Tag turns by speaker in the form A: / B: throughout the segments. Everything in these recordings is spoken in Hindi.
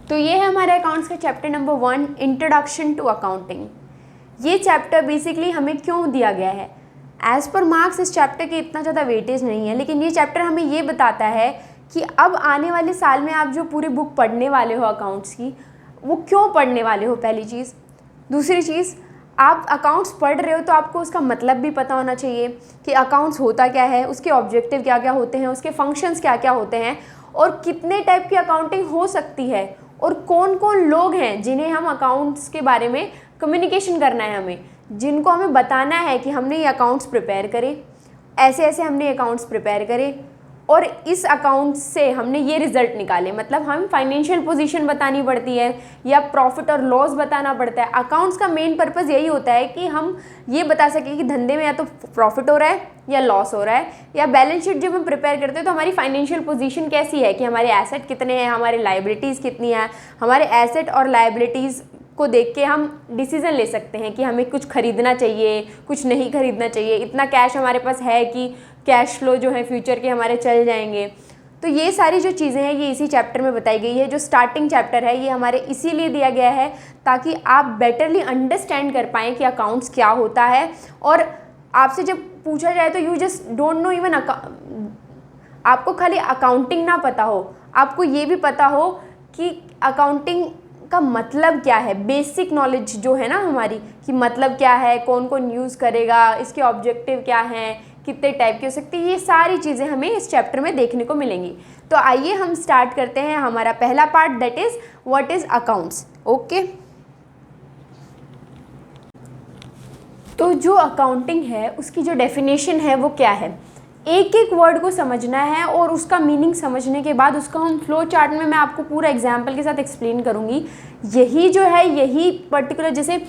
A: तो ये है हमारे अकाउंट्स का chapter number 1, introduction to accounting. ये चैप्टर बेसिकली हमें क्यों दिया गया है? एज़ पर मार्क्स इस चैप्टर के इतना ज़्यादा वेटेज नहीं है, लेकिन ये चैप्टर हमें ये बताता है कि अब आने वाले साल में आप जो पूरी बुक पढ़ने वाले हो अकाउंट्स की, वो क्यों पढ़ने वाले हो, पहली चीज़। दूसरी चीज़, आप अकाउंट्स पढ़ रहे हो तो आपको उसका मतलब भी पता होना चाहिए कि अकाउंट्स होता क्या है, उसके ऑब्जेक्टिव क्या क्या होते हैं, उसके फंक्शंस क्या क्या होते हैं, और कितने टाइप की अकाउंटिंग हो सकती है, और कौन कौन लोग हैं जिन्हें हम अकाउंट्स के बारे में कम्युनिकेशन करना है, हमें जिनको हमें बताना है कि हमने ये अकाउंट्स प्रिपेयर करे, ऐसे ऐसे हमने अकाउंट्स प्रिपेयर करे और इस अकाउंट से हमने ये रिज़ल्ट निकाले। मतलब हम फाइनेंशियल पोजीशन बतानी पड़ती है या प्रॉफिट और लॉस बताना पड़ता है। अकाउंट्स का मेन पर्पज़ यही होता है कि हम ये बता सकें कि धंधे में या तो प्रॉफिट हो रहा है या लॉस हो रहा है, या बैलेंस शीट जब हम प्रिपेयर करते हैं तो हमारी फाइनेंशियल पोजीशन कैसी है, कि हमारे एसेट कितने हैं, हमारे लाइबिलिटीज़ कितनी हैं। हमारे एसेट और लाइबिलिटीज़ को देख के हम डिसीज़न ले सकते हैं कि हमें कुछ खरीदना चाहिए, कुछ नहीं खरीदना चाहिए, इतना कैश हमारे पास है कि कैश फ्लो जो है फ्यूचर के हमारे चल जाएंगे। तो ये सारी जो चीज़ें हैं ये इसी चैप्टर में बताई गई है। जो स्टार्टिंग चैप्टर है ये हमारे इसीलिए दिया गया है ताकि आप बेटरली अंडरस्टैंड कर पाएँ कि अकाउंट्स क्या होता है। और आपसे जब पूछा जाए तो you just don't know even आपको खाली अकाउंटिंग ना पता हो, आपको ये भी पता हो कि अकाउंटिंग का मतलब क्या है, बेसिक नॉलेज जो है ना हमारी, कि मतलब क्या है, कौन कौन यूज़ करेगा, इसके ऑब्जेक्टिव क्या हैं, कितने टाइप की हो सकती है, ये सारी चीज़ें हमें इस चैप्टर में देखने को मिलेंगी। तो आइए हम स्टार्ट करते हैं हमारा पहला part, that is what is accounts. Okay, तो जो अकाउंटिंग है उसकी जो डेफिनेशन है वो क्या है, एक एक वर्ड को समझना है और उसका मीनिंग समझने के बाद उसका हम फ्लो चार्ट में मैं आपको पूरा एग्जाम्पल के साथ एक्सप्लेन करूँगी। यही जो है यही पर्टिकुलर, जैसे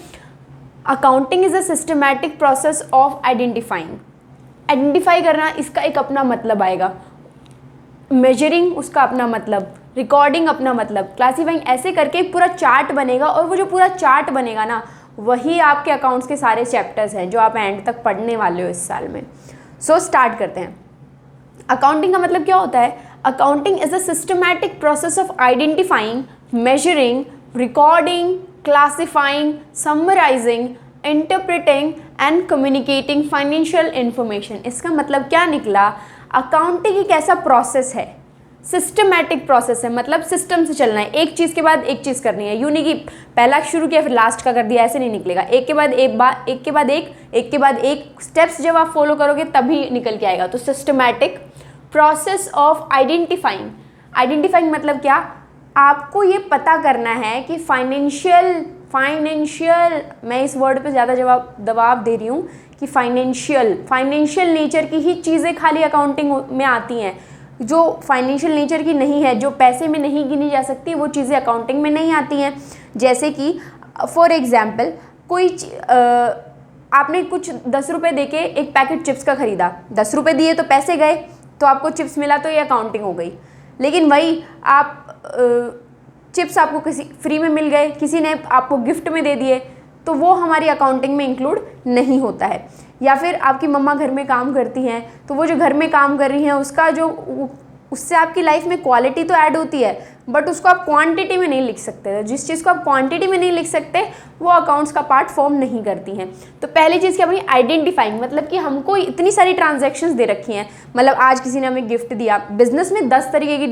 A: accounting is a systematic process of identify करना, इसका एक अपना मतलब आएगा, मेजरिंग उसका अपना मतलब, रिकॉर्डिंग अपना मतलब, क्लासीफाइंग, ऐसे करके पूरा चार्ट बनेगा। और वो जो पूरा चार्ट बनेगा ना, वही आपके अकाउंट्स के सारे चैप्टर्स हैं जो आप एंड तक पढ़ने वाले हो इस साल में। सो स्टार्ट करते हैं। अकाउंटिंग का मतलब क्या होता है? Accounting is a systematic process of identifying, measuring, recording, classifying, summarising, interpreting and communicating financial information. इसका मतलब क्या निकला? अकाउंटिंग एक ऐसा प्रोसेस है, सिस्टमैटिक प्रोसेस है, मतलब सिस्टम से चलना है, एक चीज़ के बाद एक चीज़ करनी है। यूँ नहीं कि पहला शुरू किया फिर लास्ट का कर दिया, ऐसे नहीं निकलेगा। एक के बाद एक एक के बाद एक स्टेप्स जब आप फॉलो करोगे तभी निकल के आएगा। तो सिस्टमैटिक प्रोसेस ऑफ आइडेंटिफाइंग मतलब क्या? आपको ये पता करना है कि फाइनेंशियल, मैं इस वर्ड पे ज़्यादा दबाव दे रही हूँ कि फाइनेंशियल नेचर की ही चीज़ें खाली अकाउंटिंग में आती हैं। जो फाइनेंशियल नेचर की नहीं है, जो पैसे में नहीं गिनी जा सकती, वो चीज़ें अकाउंटिंग में नहीं आती हैं। जैसे कि फॉर एग्जांपल कोई आपने कुछ 10 रुपये दे के एक पैकेट चिप्स का ख़रीदा, 10 रुपये दिए तो पैसे गए, तो आपको चिप्स मिला, तो ये अकाउंटिंग हो गई। लेकिन वही आप चिप्स आपको किसी फ्री में मिल गए, किसी ने आपको गिफ्ट में दे दिए, तो वो हमारी अकाउंटिंग में इंक्लूड नहीं होता है। या फिर आपकी मम्मा घर में काम करती हैं, तो वो जो घर में काम कर रही हैं उसका जो उससे आपकी लाइफ में क्वालिटी तो ऐड होती है, बट उसको आप क्वांटिटी में नहीं लिख सकते। जिस चीज़ को आप क्वांटिटी में नहीं लिख सकते वो अकाउंट्स का पार्ट फॉर्म नहीं करती हैं। तो पहली चीज़ क्या बनी? आइडेंटिफाइंग, मतलब कि हमको इतनी सारी ट्रांजैक्शंस दे रखी हैं। मतलब आज किसी ने हमें गिफ्ट दिया, बिजनेस में 10 तरीके की,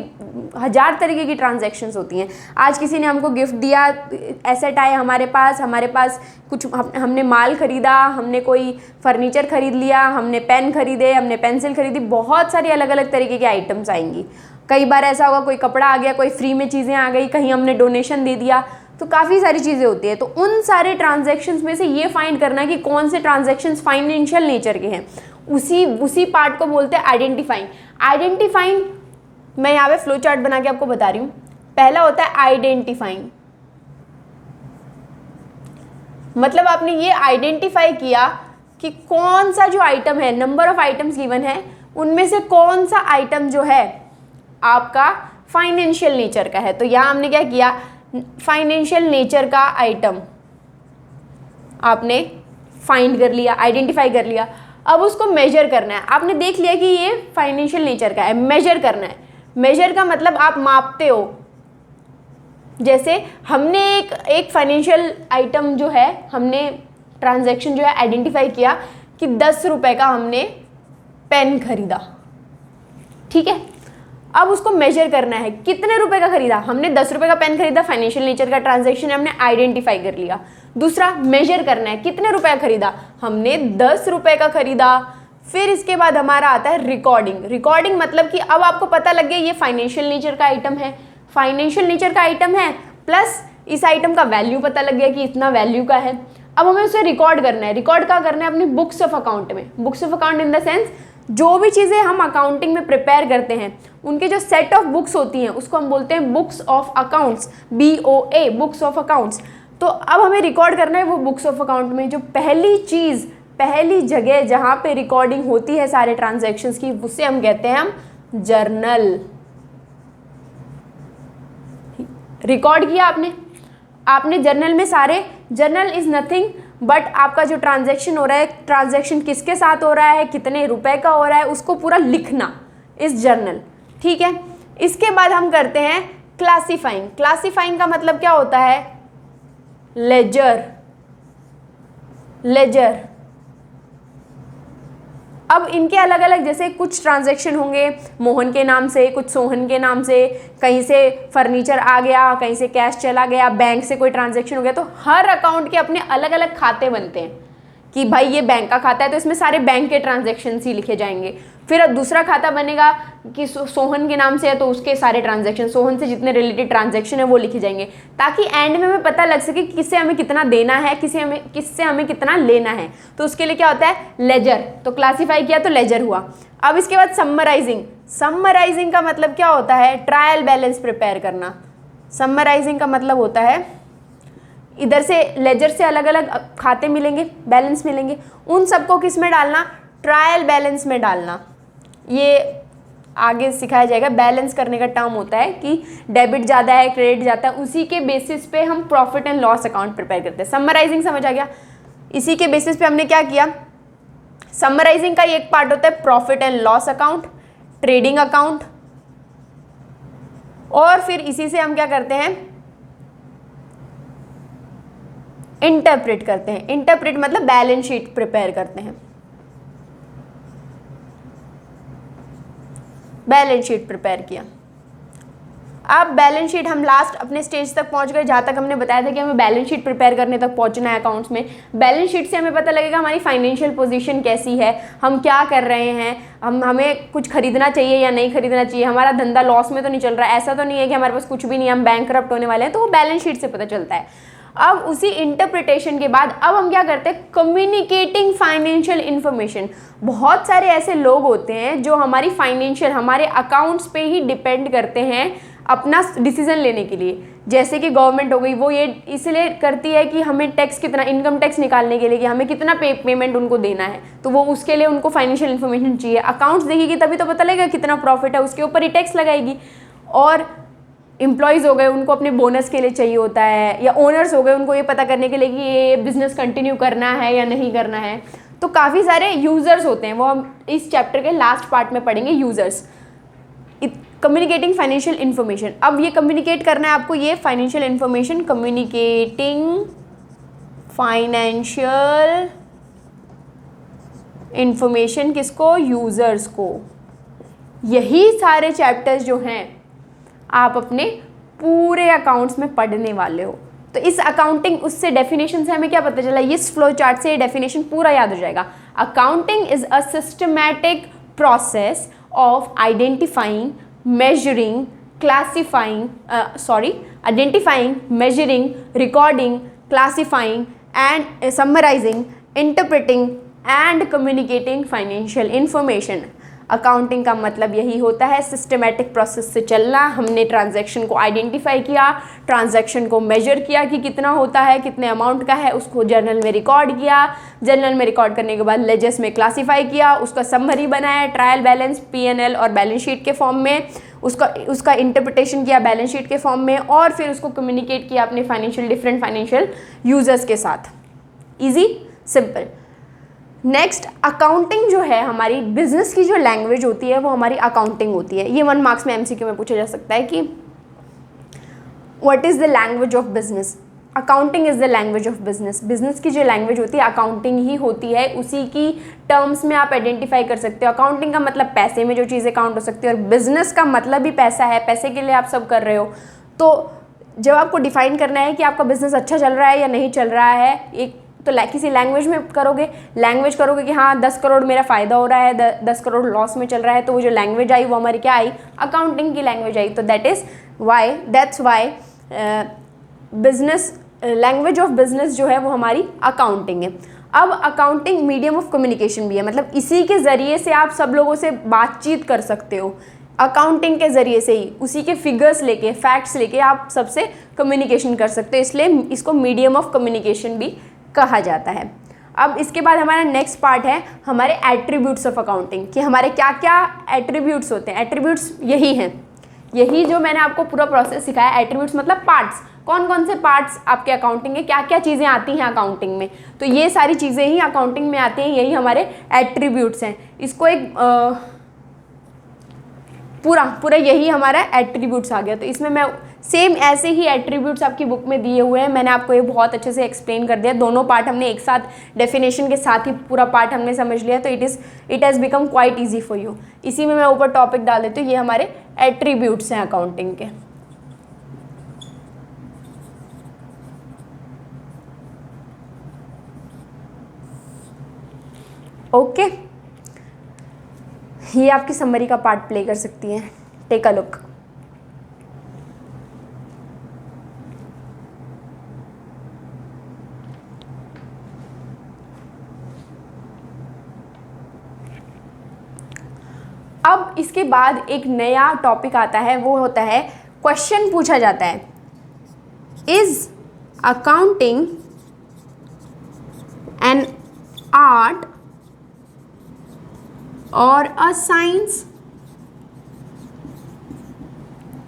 A: 1000 तरीके की ट्रांजैक्शंस होती हैं। आज किसी ने हमको गिफ्ट दिया, एसेट आए हमारे पास कुछ हमने माल खरीदा, हमने कोई फर्नीचर खरीद लिया, हमने पेन खरीदे, हमने पेंसिल खरीदी, बहुत सारी अलग अलग तरीके के आइटम्स आएंगी। कई बार ऐसा होगा कोई कपड़ा आ गया, कोई फ्री में चीज़ें आ गई, कहीं हमने डोनेशन दे दिया, तो काफ़ी सारी चीज़ें होती है। तो उन सारे ट्रांजैक्शंस में से ये फाइंड करना कि कौन से ट्रांजैक्शंस फाइनेंशियल नेचर के हैं, उसी पार्ट को बोलते हैं आइडेंटिफाइंग। मैं यहाँ पे फ्लो चार्ट बना के आपको बता रही हूँ। पहला होता है आइडेंटिफाइंग, मतलब आपने ये आइडेंटिफाई किया कि कौन सा जो आइटम है, नंबर ऑफ आइटम्स गिवन है, उनमें से कौन सा आइटम जो है आपका फाइनेंशियल नेचर का है। तो यहाँ हमने क्या किया? फाइनेंशियल नेचर का आइटम आपने फाइंड कर लिया, आइडेंटिफाई कर लिया। अब उसको मेजर करना है। आपने देख लिया कि ये फाइनेंशियल नेचर का है, मेजर करना है। मेजर का मतलब आप मापते हो, जैसे हमने एक फाइनेंशियल आइटम जो है, हमने ट्रांजैक्शन जो है आइडेंटिफाई किया कि 10 रुपए का हमने पेन खरीदा, ठीक है। अब उसको मेजर करना है, कितने रुपए का खरीदा, हमने 10 रुपए का पेन खरीदा, फाइनेंशियल नेचर का ट्रांजैक्शन हमने आइडेंटिफाई कर लिया। दूसरा, मेजर करना है, कितने रुपए का खरीदा, हमने 10 रुपए का खरीदा। फिर इसके बाद हमारा आता है रिकॉर्डिंग। रिकॉर्डिंग मतलब कि अब आपको पता लग गया ये फाइनेंशियल नेचर का आइटम है, फाइनेंशियल नेचर का आइटम है, प्लस इस आइटम का वैल्यू पता लग गया कि इतना वैल्यू का है। अब हमें उसे रिकॉर्ड करना है। रिकॉर्ड क्या करना है, अपनी बुक्स ऑफ अकाउंट में। Books of account in the sense जो भी चीज़ें हम अकाउंटिंग में प्रिपेयर करते हैं उनके जो सेट ऑफ बुक्स होती हैं उसको हम बोलते हैं books of accounts, BOA, books of accounts. तो अब हमें रिकॉर्ड करना है वो बुक्स ऑफ अकाउंट में जो पहली चीज़, पहली जगह जहाँ पे रिकॉर्डिंग होती है सारे ट्रांजैक्शंस की, उससे हम कहते हैं हम जर्नल। रिकॉर्ड किया आपने जर्नल में सारे, जर्नल इज नथिंग बट आपका जो ट्रांजैक्शन हो रहा है, ट्रांजैक्शन किसके साथ हो रहा है, कितने रुपए का हो रहा है, उसको पूरा लिखना इस जर्नल, ठीक है। इसके बाद हम करते हैं क्लासिफाइंग। क्लासिफाइंग का मतलब क्या होता है, लेजर। लेजर अब इनके अलग अलग, जैसे कुछ ट्रांजैक्शन होंगे मोहन के नाम से, कुछ सोहन के नाम से, कहीं से फर्नीचर आ गया, कहीं से कैश चला गया, बैंक से कोई ट्रांजैक्शन हो गया। तो हर अकाउंट के अपने अलग अलग खाते बनते हैं कि भाई ये बैंक का खाता है तो इसमें सारे बैंक के ट्रांजैक्शन ही लिखे जाएंगे। फिर अब दूसरा खाता बनेगा कि सोहन के नाम से है तो उसके सारे ट्रांजैक्शन, सोहन से जितने रिलेटेड ट्रांजैक्शन है वो लिखे जाएंगे, ताकि एंड में हमें पता लग सके कि किससे हमें कितना देना है, किससे हमें कितना लेना है। तो उसके लिए क्या होता है, लेजर। तो क्लासीफाई किया तो लेजर हुआ। अब इसके बाद समराइजिंग। समराइजिंग का मतलब क्या होता है, ट्रायल बैलेंस प्रिपेयर करना। समराइजिंग का मतलब होता है इधर से लेजर से अलग अलग खाते मिलेंगे, बैलेंस मिलेंगे, उन सबको किस में डालना, ट्रायल बैलेंस में डालना। ये आगे सिखाया जाएगा। बैलेंस करने का टर्म होता है कि डेबिट ज़्यादा है, क्रेडिट ज़्यादा है, उसी के बेसिस पे हम profit and loss account prepare करते हैं। समराइजिंग समझ आ गया। इसी के बेसिस पे हमने क्या किया, समराइजिंग का एक पार्ट होता है profit and loss account, trading account, और फिर इसी से हम क्या करते हैं, इंटरप्रेट करते हैं। इंटरप्रेट मतलब बैलेंस शीट प्रिपेयर करते हैं। बैलेंस शीट प्रिपेयर किया। अब बैलेंस शीट हम लास्ट अपने स्टेज तक पहुंच गए जहाँ तक हमने बताया था कि हमें बैलेंस शीट प्रिपेयर करने तक पहुंचना है अकाउंट्स में। बैलेंस शीट से हमें पता लगेगा हमारी फाइनेंशियल पोजीशन कैसी है, हम क्या कर रहे हैं, हमें कुछ खरीदना चाहिए या नहीं खरीदना चाहिए, हमारा धंधा लॉस में तो नहीं चल रहा है, ऐसा तो नहीं है कि हमारे पास कुछ भी नहीं है, हम बैंकरप्ट होने वाले हैं। तो वो बैलेंस शीट से पता चलता है। अब उसी इंटरप्रिटेशन के बाद अब हम क्या करते हैं, कम्युनिकेटिंग फाइनेंशियल इंफॉर्मेशन। बहुत सारे ऐसे लोग होते हैं जो हमारी फाइनेंशियल, हमारे अकाउंट्स पे ही डिपेंड करते हैं अपना डिसीजन लेने के लिए। जैसे कि गवर्नमेंट हो गई, वो ये इसलिए करती है कि हमें टैक्स कितना, इनकम टैक्स निकालने के लिए कि हमें कितना पेमेंट उनको देना है, तो वो उसके लिए उनको फाइनेंशियल इन्फॉर्मेशन चाहिए। अकाउंट्स देखेगी तभी तो पता लगेगा कितना प्रॉफिट है, उसके ऊपर ही टैक्स लगाएगी। और एम्प्लॉयज़ हो गए, उनको अपने बोनस के लिए चाहिए होता है, या ओनर्स हो गए, उनको ये पता करने के लिए कि ये बिजनेस कंटिन्यू करना है या नहीं करना है। तो काफ़ी सारे यूज़र्स होते हैं, वो हम इस चैप्टर के लास्ट पार्ट में पढ़ेंगे, यूज़र्स। Communicating financial information. अब ये कम्युनिकेट करना है आपको, ये financial information, communicating financial information किसको, यूज़र्स को। यही सारे चैप्टर्स जो हैं आप अपने पूरे अकाउंट्स में पढ़ने वाले हो। तो इस अकाउंटिंग, उससे डेफिनेशन से हमें क्या पता चला, इस फ्लो चार्ट से ये डेफिनेशन पूरा याद हो जाएगा। Accounting is a systematic process of identifying, measuring, identifying, measuring, recording, classifying and summarizing, interpreting and communicating financial information। Accounting का मतलब यही होता है, सिस्टमेटिक प्रोसेस से चलना। हमने ट्रांजैक्शन को आइडेंटिफाई किया, ट्रांजैक्शन को मेजर किया कि कितना होता है, कितने अमाउंट का है, उसको जर्नल में रिकॉर्ड किया, जर्नल में रिकॉर्ड करने के बाद लेजर्स में क्लासीफाई किया, उसका समरी बनाया, ट्रायल बैलेंस, P&L और बैलेंस शीट के फॉर्म में, उसका इंटरप्रिटेशन किया बैलेंस शीट के फॉर्म में, और फिर उसको कम्युनिकेट किया अपने डिफरेंट फाइनेंशियल यूजर्स के साथ। Easy, simple. नेक्स्ट, अकाउंटिंग जो है हमारी बिजनेस की जो लैंग्वेज होती है वो हमारी अकाउंटिंग होती है। ये 1 मार्क्स में MCQ में पूछा जा सकता है कि what is the language of business? Accounting is the language of business. Business की जो लैंग्वेज होती है अकाउंटिंग ही होती है, उसी की टर्म्स में आप आइडेंटिफाई कर सकते हो। अकाउंटिंग का मतलब पैसे में जो चीज़ें काउंट हो सकती है, और बिजनेस का मतलब भी पैसा है, पैसे के लिए आप सब कर रहे हो। तो जब आपको डिफाइन करना है कि आपका बिजनेस अच्छा चल रहा है या नहीं चल रहा है, एक तो किसी लैंग्वेज में करोगे, लैंग्वेज करोगे कि हाँ 10 करोड़ मेरा फ़ायदा हो रहा है, 10 करोड़ लॉस में चल रहा है, तो वो जो लैंग्वेज आई वो हमारी क्या आई? अकाउंटिंग की लैंग्वेज आई। तो that's why business language of business जो है वो हमारी अकाउंटिंग है। अब अकाउंटिंग मीडियम ऑफ कम्युनिकेशन भी है, मतलब इसी के ज़रिए से आप सब लोगों से बातचीत कर सकते हो। अकाउंटिंग के ज़रिए से ही, उसी के फिगर्स लेके, फैक्ट्स लेके आप सबसे कम्युनिकेशन कर सकते हो, इसलिए इसको मीडियम ऑफ कम्युनिकेशन भी कहा जाता है। अब इसके बाद हमारा नेक्स्ट पार्ट है हमारे एट्रीब्यूट्स ऑफ अकाउंटिंग, कि हमारे क्या क्या एट्रीब्यूट्स होते हैं। एट्रीब्यूट्स यही हैं, यही जो मैंने आपको पूरा प्रोसेस सिखाया। एट्रीब्यूट्स मतलब पार्ट्स, कौन कौन से पार्ट्स आपके अकाउंटिंग के, क्या क्या चीज़ें आती हैं अकाउंटिंग में, तो ये सारी चीज़ें ही अकाउंटिंग में आती हैं, यही हमारे एट्रीब्यूट्स हैं। इसको एक पूरा यही हमारा एट्रीब्यूट्स आ गया। तो इसमें मैं सेम ऐसे ही एट्रीब्यूट्स आपकी बुक में दिए हुए हैं, मैंने आपको ये बहुत अच्छे से एक्सप्लेन कर दिया। दोनों पार्ट हमने एक साथ डेफिनेशन के साथ ही पूरा पार्ट हमने समझ लिया, तो it has become quite easy for you. इसी में मैं ऊपर टॉपिक डाल देती हूँ, ये हमारे एट्रीब्यूट्स हैं अकाउंटिंग के। ओके, ये आपकी समरी का पार्ट प्ले कर सकती हैं। Take a look. अब इसके बाद एक नया टॉपिक आता है, वो होता है क्वेश्चन पूछा जाता है, इज अकाउंटिंग एन आर्ट और a science?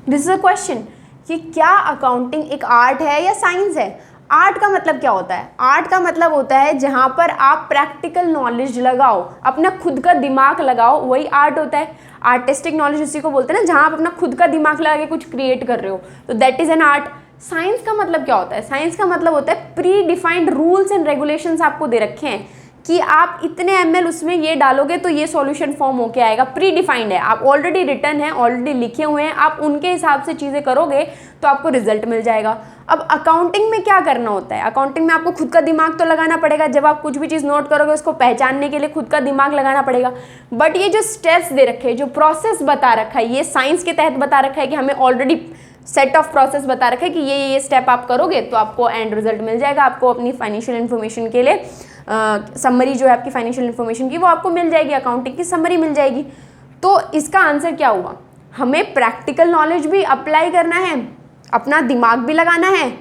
A: This is a question कि क्या अकाउंटिंग एक आर्ट है या साइंस है। आर्ट का मतलब क्या होता है? आर्ट का मतलब होता है जहाँ पर आप प्रैक्टिकल नॉलेज लगाओ, अपना खुद का दिमाग लगाओ, वही आर्ट होता है। आर्टिस्टिक नॉलेज उसी को बोलते हैं ना, जहाँ आप अपना खुद का दिमाग लगा के कुछ क्रिएट कर रहे हो, तो that is an art. Science का मतलब क्या होता है? साइंस का मतलब होता है pre defined rules and regulations आपको दे रखे हैं कि आप इतने ml उसमें ये डालोगे तो ये सॉल्यूशन फॉर्म होके आएगा। प्री डिफाइंड है, आप ऑलरेडी रिटर्न है, ऑलरेडी लिखे हुए हैं, आप उनके हिसाब से चीज़ें करोगे तो आपको रिजल्ट मिल जाएगा। अब अकाउंटिंग में क्या करना होता है? अकाउंटिंग में आपको खुद का दिमाग तो लगाना पड़ेगा, जब आप कुछ भी चीज़ नोट करोगे उसको पहचानने के लिए खुद का दिमाग लगाना पड़ेगा। बट ये जो स्टेप्स दे रखे हैं, जो प्रोसेस बता रखा है, ये साइंस के तहत बता रखा है कि हमें ऑलरेडी सेट ऑफ प्रोसेस बता रखा है कि ये स्टेप आप करोगे तो आपको एंड रिजल्ट मिल जाएगा। आपको अपनी फाइनेंशियल इन्फॉर्मेशन के लिए समरी जो है आपकी फाइनेंशियल इन्फॉर्मेशन की वो आपको मिल जाएगी, अकाउंटिंग की समरी मिल जाएगी। तो इसका आंसर क्या हुआ? हमें प्रैक्टिकल नॉलेज भी अप्लाई करना है, अपना दिमाग भी लगाना है,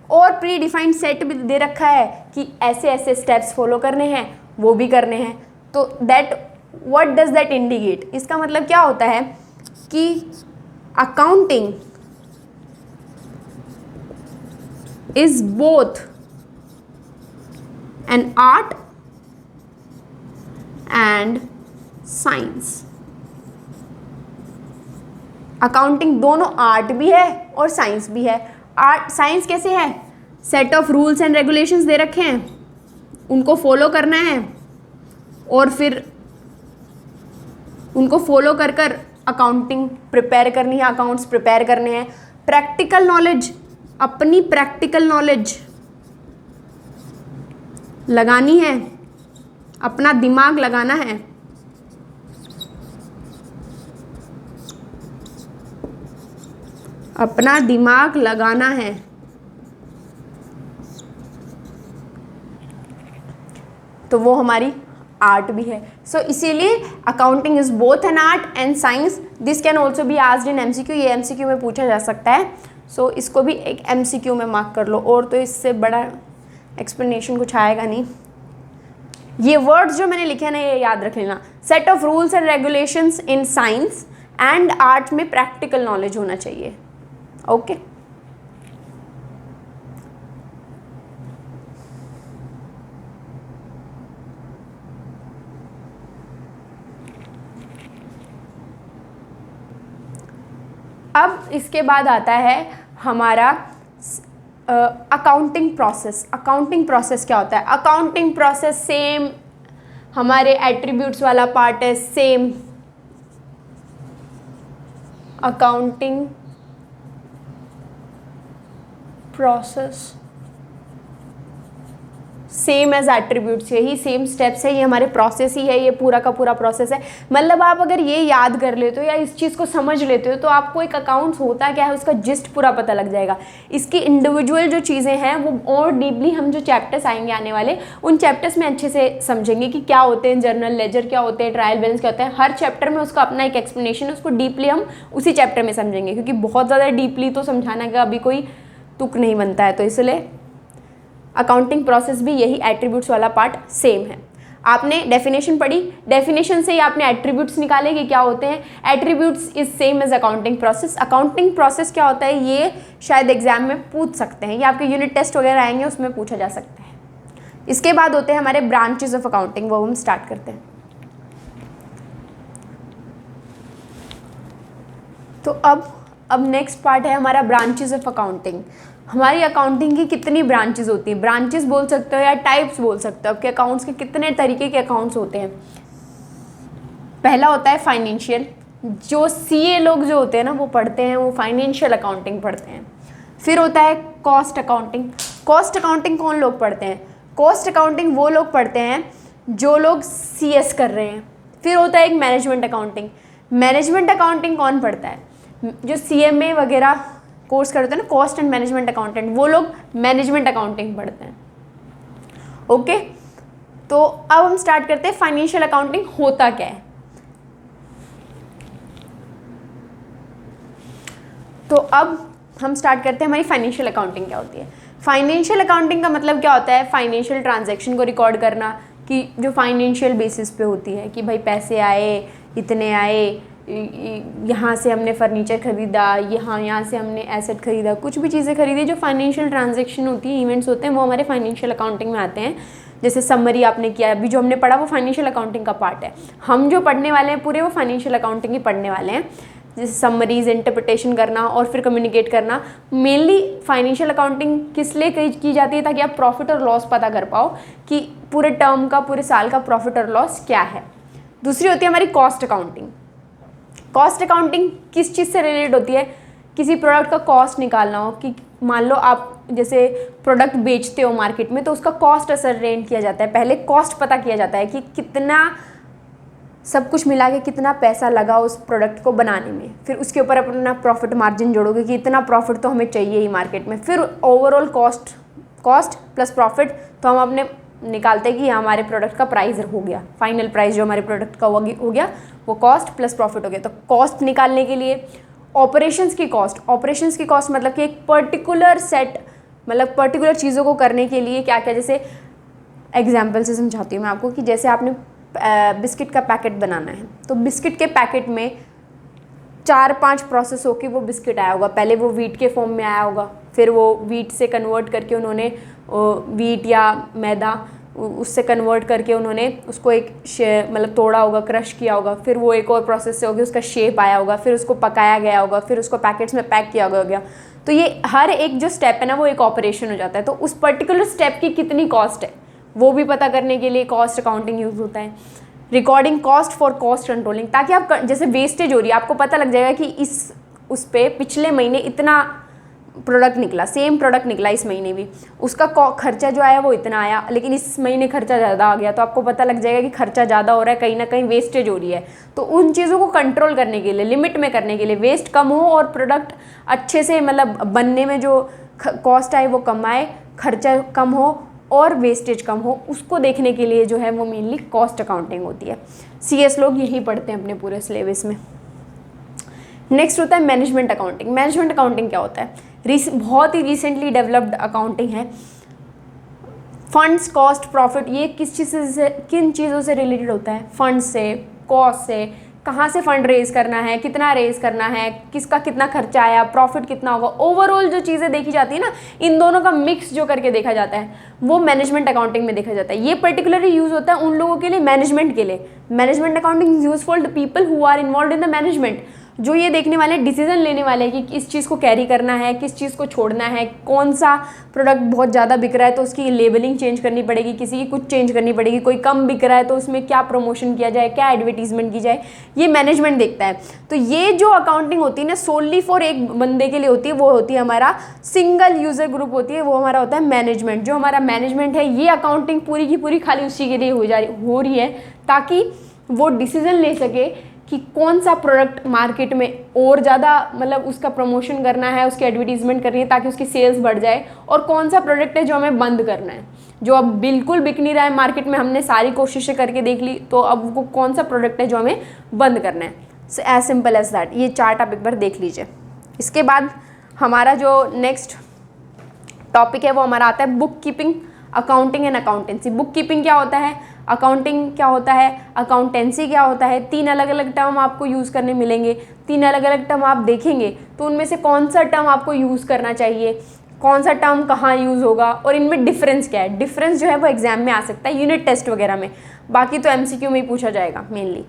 A: और प्री डिफाइंड सेट भी दे रखा है कि ऐसे ऐसे स्टेप्स फॉलो करने हैं, वो भी करने हैं। तो व्हाट डज दैट इंडिकेट? इसका मतलब क्या होता है कि accounting is both an art and science। Accounting दोनों आर्ट भी है और साइंस भी है। आर्ट साइंस कैसे है? Set of rules and regulations दे रखे हैं, उनको फॉलो करना है, और फिर उनको फॉलो कर कर अकाउंटिंग प्रिपेयर करनी है, अकाउंट्स प्रिपेयर करने हैं। प्रैक्टिकल नॉलेज, अपनी प्रैक्टिकल नॉलेज लगानी है, अपना दिमाग लगाना है, अपना दिमाग लगाना है। तो वो हमारी आर्ट भी है। सो इसीलिए accounting is both an art and science. This can also be asked in MCQ, ये एमसीक्यू में पूछा जा सकता है। सो इसको भी एक एमसीक्यू में मार्क कर लो, और तो इससे बड़ा एक्सप्लेनेशन कुछ आएगा नहीं। ये वर्ड्स जो मैंने लिखे हैं ना, ये याद रख लेना। Set of rules and regulations in science and art में प्रैक्टिकल नॉलेज होना चाहिए। ओके अब इसके बाद आता है हमारा अकाउंटिंग प्रोसेस। अकाउंटिंग प्रोसेस क्या होता है? अकाउंटिंग प्रोसेस सेम हमारे एट्रीब्यूट्स वाला पार्ट है, same accounting process same as attributes, यही सेम स्टेप्स है, ये हमारे प्रोसेस ही है, ये पूरा का पूरा प्रोसेस है। मतलब आप अगर ये याद कर लेते हो या इस चीज़ को समझ लेते हो तो आपको एक अकाउंट्स होता क्या है उसका जिस्ट पूरा पता लग जाएगा। इसकी इंडिविजुअल जो चीज़ें हैं वो और डीपली हम जो चैप्टर्स आएंगे आने वाले उन चैप्टर्स में अच्छे से समझेंगे कि क्या होते हैं जर्नल लेजर, क्या होते हैं ट्रायल बैलेंस, क्या होता है। हर चैप्टर में उसका अपना एक एक्सप्लेनेशन है, उसको डीपली हम उसी चैप्टर में समझेंगे, क्योंकि बहुत ज़्यादा डीपली तो समझाना का अभी कोई तुक नहीं बनता है। तो इसलिए अकाउंटिंग प्रोसेस भी यही एट्रीब्यूट्स वाला पार्ट सेम है। आपने डेफिनेशन पढ़ी, डेफिनेशन से ही आपने एट्रीब्यूट्स निकाले कि क्या होते हैं। Attributes is same as accounting process. Accounting process क्या होता है ये शायद एग्जाम में पूछ सकते हैं, ये आपके यूनिट टेस्ट वगैरह आएंगे उसमें पूछा जा सकता है। इसके बाद होते हैं हमारे ब्रांचेस ऑफ अकाउंटिंग, वो हम स्टार्ट करते हैं। तो अब नेक्स्ट पार्ट है हमारा ब्रांचेस ऑफ अकाउंटिंग। हमारी अकाउंटिंग की कितनी ब्रांचेस होती हैं? ब्रांचेस बोल सकते हो या टाइप्स बोल सकते हो, आपके अकाउंट्स के कितने तरीके के अकाउंट्स होते हैं। पहला होता है फाइनेंशियल, जो सीए लोग जो होते हैं ना वो पढ़ते हैं, वो फाइनेंशियल अकाउंटिंग पढ़ते हैं। फिर होता है कॉस्ट अकाउंटिंग। कॉस्ट अकाउंटिंग कौन लोग पढ़ते हैं? कॉस्ट अकाउंटिंग वो लोग पढ़ते हैं जो लोग सीएस कर रहे हैं। फिर होता है एक मैनेजमेंट अकाउंटिंग। मैनेजमेंट अकाउंटिंग कौन पढ़ता है? जो सीएमए वगैरह कोर्स करते हैं ना, कॉस्ट एंड मैनेजमेंट अकाउंटेंट, वो लोग मैनेजमेंट अकाउंटिंग पढ़ते हैं। ओके, तो अब हम स्टार्ट करते हैं फाइनेंशियल अकाउंटिंग होता क्या है। तो अब हम स्टार्ट करते हैं हमारी फाइनेंशियल अकाउंटिंग क्या होती है। फाइनेंशियल अकाउंटिंग का मतलब क्या होता है? फाइनेंशियल ट्रांजैक्शन को रिकॉर्ड करना, कि जो फाइनेंशियल बेसिस पे होती है कि भाई पैसे आए, इतने आए, यहाँ से हमने फर्नीचर खरीदा, यहाँ से हमने एसेट खरीदा, कुछ भी चीज़ें खरीदी, जो फाइनेंशियल ट्रांजैक्शन होती है, इवेंट्स होते हैं, वो हमारे फाइनेंशियल अकाउंटिंग में आते हैं। जैसे समरी आपने किया, अभी जो हमने पढ़ा वो फाइनेंशियल अकाउंटिंग का पार्ट है। हम जो पढ़ने वाले हैं पूरे वो फाइनेंशियल अकाउंटिंग ही पढ़ने वाले हैं। जैसे समरीज, इंटरप्रिटेशन करना और फिर कम्युनिकेट करना। मेनली फाइनेंशियल अकाउंटिंग किस लिए की जाती है? ताकि आप प्रॉफिट और लॉस पता कर पाओ कि पूरे टर्म का, पूरे साल का प्रॉफिट और लॉस क्या है। दूसरी होती है हमारी कॉस्ट अकाउंटिंग। कॉस्ट अकाउंटिंग किस चीज़ से रिलेटेड होती है? किसी प्रोडक्ट का कॉस्ट निकालना हो, कि मान लो आप जैसे प्रोडक्ट बेचते हो मार्केट में, तो उसका कॉस्ट असरटेन किया जाता है। पहले कॉस्ट पता किया जाता है कि कितना सब कुछ मिला के कितना पैसा लगा उस प्रोडक्ट को बनाने में। फिर उसके ऊपर अपना प्रॉफिट मार्जिन जोड़ोगे कि इतना प्रॉफिट तो हमें चाहिए ही मार्केट में। फिर ओवरऑल कॉस्ट प्लस प्रॉफिट तो हम अपने निकालते हैं कि हमारे प्रोडक्ट का प्राइस हो गया, फाइनल प्राइस जो हमारे प्रोडक्ट का हो गया वो कॉस्ट प्लस प्रॉफिट हो गया। तो कॉस्ट निकालने के लिए ऑपरेशंस की कॉस्ट मतलब कि एक पर्टिकुलर सेट, मतलब पर्टिकुलर चीज़ों को करने के लिए क्या क्या, जैसे एग्जाम्पल से समझाती हूँ मैं आपको कि जैसे आपने बिस्किट का पैकेट बनाना है, तो बिस्किट के पैकेट में 4-5 प्रोसेस होके वो बिस्किट आया होगा। पहले वो वीट के फॉर्म में आया होगा, फिर वो वीट से कन्वर्ट करके उन्होंने वीट या मैदा उससे कन्वर्ट करके उन्होंने उसको एक मतलब तोड़ा होगा, क्रश किया होगा, फिर वो एक और प्रोसेस से होगी, उसका शेप आया होगा, फिर उसको पकाया गया होगा, फिर उसको पैकेट्स में पैक किया गया। तो ये हर एक जो स्टेप है ना वो एक ऑपरेशन हो जाता है। तो उस पर्टिकुलर स्टेप की कितनी कॉस्ट है वो भी पता करने के लिए कॉस्ट अकाउंटिंग यूज़ होता है। Recording cost for cost controlling, ताकि आप जैसे वेस्टेज हो रही है आपको पता लग जाएगा कि उस पे पिछले महीने इतना प्रोडक्ट निकला, सेम प्रोडक्ट निकला इस महीने भी, उसका खर्चा जो आया वो इतना आया, लेकिन इस महीने खर्चा ज़्यादा आ गया। तो आपको पता लग जाएगा कि खर्चा ज़्यादा हो रहा है, कहीं ना कहीं वेस्टेज हो रही है। तो उन चीज़ों को कंट्रोल करने के लिए, लिमिट में करने के लिए, वेस्ट कम हो और प्रोडक्ट अच्छे से मतलब बनने में जो कॉस्ट आए वो कम आए, खर्चा कम हो और वेस्टेज कम हो, उसको देखने के लिए जो है वो मेनली कॉस्ट अकाउंटिंग होती है। सीएस लोग यही पढ़ते हैं अपने पूरे सिलेबस में। नेक्स्ट होता है मैनेजमेंट अकाउंटिंग। मैनेजमेंट अकाउंटिंग क्या होता है? बहुत ही रिसेंटली डेवलप्ड अकाउंटिंग है। फंड्स, कॉस्ट, प्रॉफिट, ये किन चीज़ों से रिलेटेड होता है? फंड से, कॉस्ट से, कहाँ से फंड रेज करना है, कितना रेज करना है, किसका कितना खर्चा आया, प्रॉफिट कितना होगा, ओवरऑल जो चीज़ें देखी जाती है ना, इन दोनों का मिक्स जो करके देखा जाता है वो मैनेजमेंट अकाउंटिंग में देखा जाता है। ये पर्टिकुलरली यूज़ होता है उन लोगों के लिए, मैनेजमेंट के लिए। Management accounting is useful to people who are involve in the management. जो ये देखने वाले हैं, डिसीजन लेने वाले हैं कि इस चीज़ को कैरी करना है, किस चीज़ को छोड़ना है, कौन सा प्रोडक्ट बहुत ज़्यादा बिक रहा है तो उसकी लेबलिंग चेंज करनी पड़ेगी, किसी की कुछ चेंज करनी पड़ेगी, कोई कम बिक रहा है तो उसमें क्या प्रमोशन किया जाए, क्या एडवर्टीजमेंट की जाए, ये मैनेजमेंट देखता है। तो ये जो अकाउंटिंग होती है ना सोनली फॉर एक बंदे के लिए होती है, वो होती है हमारा सिंगल यूज़र ग्रुप होती है, वो हमारा होता है मैनेजमेंट। जो हमारा मैनेजमेंट है ये अकाउंटिंग पूरी की पूरी खाली उसी के लिए हो रही है ताकि वो डिसीजन ले सके कि कौन सा प्रोडक्ट मार्केट में और ज़्यादा मतलब उसका प्रमोशन करना है, उसकी एडवर्टीजमेंट करनी है ताकि उसकी सेल्स बढ़ जाए, और कौन सा प्रोडक्ट है जो हमें बंद करना है, जो अब बिल्कुल बिक नहीं रहा है मार्केट में, हमने सारी कोशिशें करके देख ली, तो अब वो कौन सा प्रोडक्ट है जो हमें बंद करना है। So as simple as that. ये चार्ट आप एक बार देख लीजिए। इसके बाद हमारा जो नेक्स्ट टॉपिक है वो हमारा आता है book keeping, accounting and accountancy. Book keeping क्या होता है, अकाउंटिंग क्या होता है, अकाउंटेंसी क्या होता है। 3 अलग अलग टर्म आपको यूज़ करने मिलेंगे। 3 अलग अलग टर्म आप देखेंगे तो उनमें से कौन सा टर्म आपको यूज़ करना चाहिए, कौन सा टर्म कहाँ यूज़ होगा, और इनमें डिफरेंस क्या है। डिफरेंस जो है वो एग्जाम में आ सकता है, यूनिट टेस्ट वगैरह में, बाकी तो MCQ में ही पूछा जाएगा मेनली,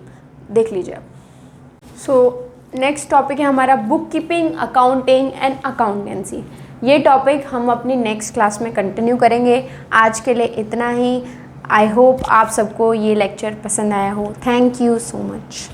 A: देख लीजिए आप। सो नेक्स्ट टॉपिक है हमारा book keeping, accounting and accountancy. ये टॉपिक हम अपनी नेक्स्ट क्लास में कंटिन्यू करेंगे। आज के लिए इतना ही। आई होप आप सबको ये लेक्चर पसंद आया हो। Thank you so much.